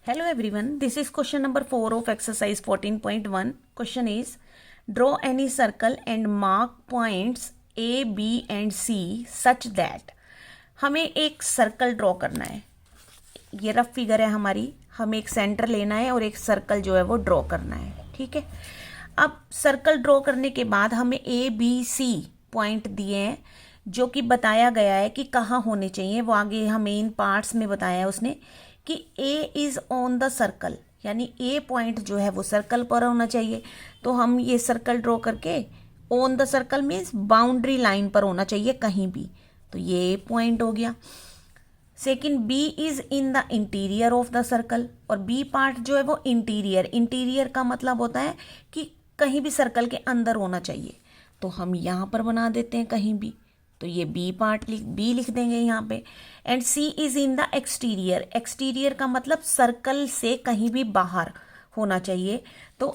Hello everyone, this is question number 4 of exercise 14.1. Question is, draw any circle and mark points A, B and C such that. हमें एक circle draw करना है। ये rough figure है हमारी, हमें एक सेंटर लेना है और एक सर्कल जो है वो ड्रॉ करना है। ठीक है, अब सर्कल ड्रॉ करने के बाद हमें A, B, C पॉइंट दिए हैं जो कि बताया गया है कि कहाँ होने चाहिए। वो आगे हमें इन पार्ट्स में बताया है उसने कि A is on the circle, यानी A पॉइंट जो है वो सर्कल पर होना चाहिए। तो हम ये सर्कल ड्रॉ करके on the circle means boundary line पर होना चाहिए कहीं भी, तो ये पॉइंट हो गया। Second, B is in the interior of the circle, और बी पार्ट जो है वो इंटीरियर, इंटीरियर का मतलब होता है कि कहीं भी सर्कल के अंदर होना चाहिए, तो हम यहाँ पर बना देते हैं कहीं भी, तो ये बी पार्ट बी लिख देंगे यहाँ पे। And C is in the exterior, exterior का मतलब सर्कल से कहीं भी बाहर होना चाहिए, तो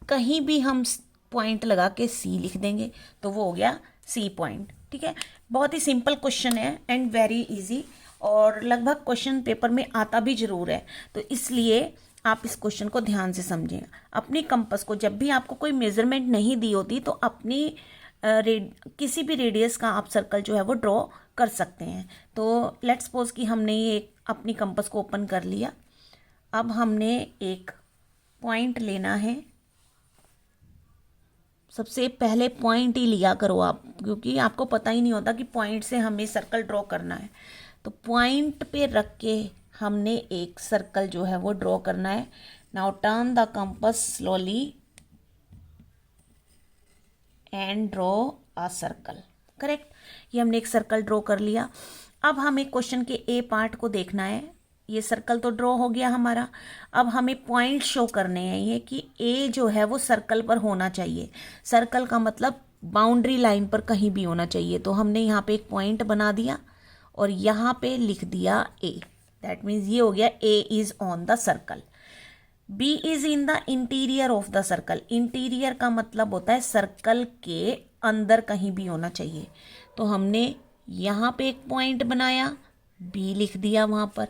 कहीं भी हम पॉइंट लगा के सी लिख देंगे, तो वो हो गया सी पॉइंट। ठीक है, बहुत ही सिंपल क्वेश्चन है एंड वेरी इजी, और लगभग क्वेश्चन पेपर में आता भी जरूर है, तो इसलिए आप इस क्वेश्चन को ध्यान से समझें। अपनी कंपास को जब भी आपको कोई मेजरमेंट नहीं दी होती तो अपनी किसी भी रेडियस का आप सर्कल जो है वो ड्रॉ कर सकते हैं। तो लेट्स सपोज कि हमने ये अपनी कंपास को ओपन कर लिया। अब हमने एक पॉइंट लेना है, सबसे पहले पॉइंट ही लिया करो आप, क्योंकि आपको पता ही नहीं होता कि पॉइंट से हमें सर्कल ड्रॉ करना है। तो पॉइंट पे रख के हमने एक सर्कल जो है वो ड्रॉ करना है। Now turn the compass slowly and draw a circle. Correct, ये हमने एक सर्कल ड्रॉ कर लिया। अब हमें क्वेश्चन के ए पार्ट को देखना है। ये सर्कल तो ड्रॉ हो गया हमारा, अब हमें पॉइंट शो करने हैं ये कि ए जो है वो सर्कल पर होना चाहिए। सर्कल का मतलब बाउंड्री लाइन पर कहीं भी होना चाहिए, तो हमने यहाँ पे एक पॉइंट बना दिया और यहाँ पे लिख दिया ए। दैट मीन्स ये हो गया A is on the circle. B is in the interior of the circle, interior का मतलब होता है सर्कल के अंदर कहीं भी होना चाहिए, तो हमने यहाँ पे एक पॉइंट बनाया, बी लिख दिया वहाँ पर।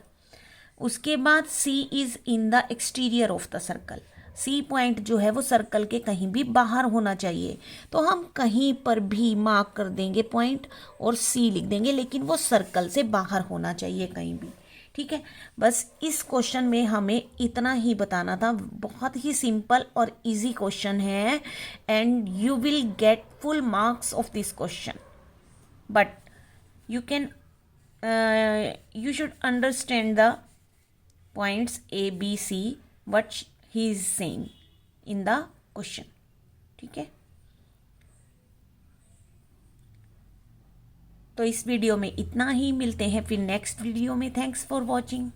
उसके बाद C is in the exterior of the circle, C point जो है वो सर्कल के कहीं भी बाहर होना चाहिए, तो हम कहीं पर भी मार्क कर देंगे पॉइंट और सी लिख देंगे, लेकिन वो सर्कल से बाहर होना चाहिए कहीं भी। ठीक है, बस इस क्वेश्चन में हमें इतना ही बताना था। बहुत ही सिंपल और इजी क्वेश्चन है and you will get full marks of this question, but you can you should understand the points A, B, C what he is saying in the question. ठीक है, तो इस वीडियो में इतना ही, मिलते हैं फिर नेक्स्ट वीडियो में। Thanks for watching.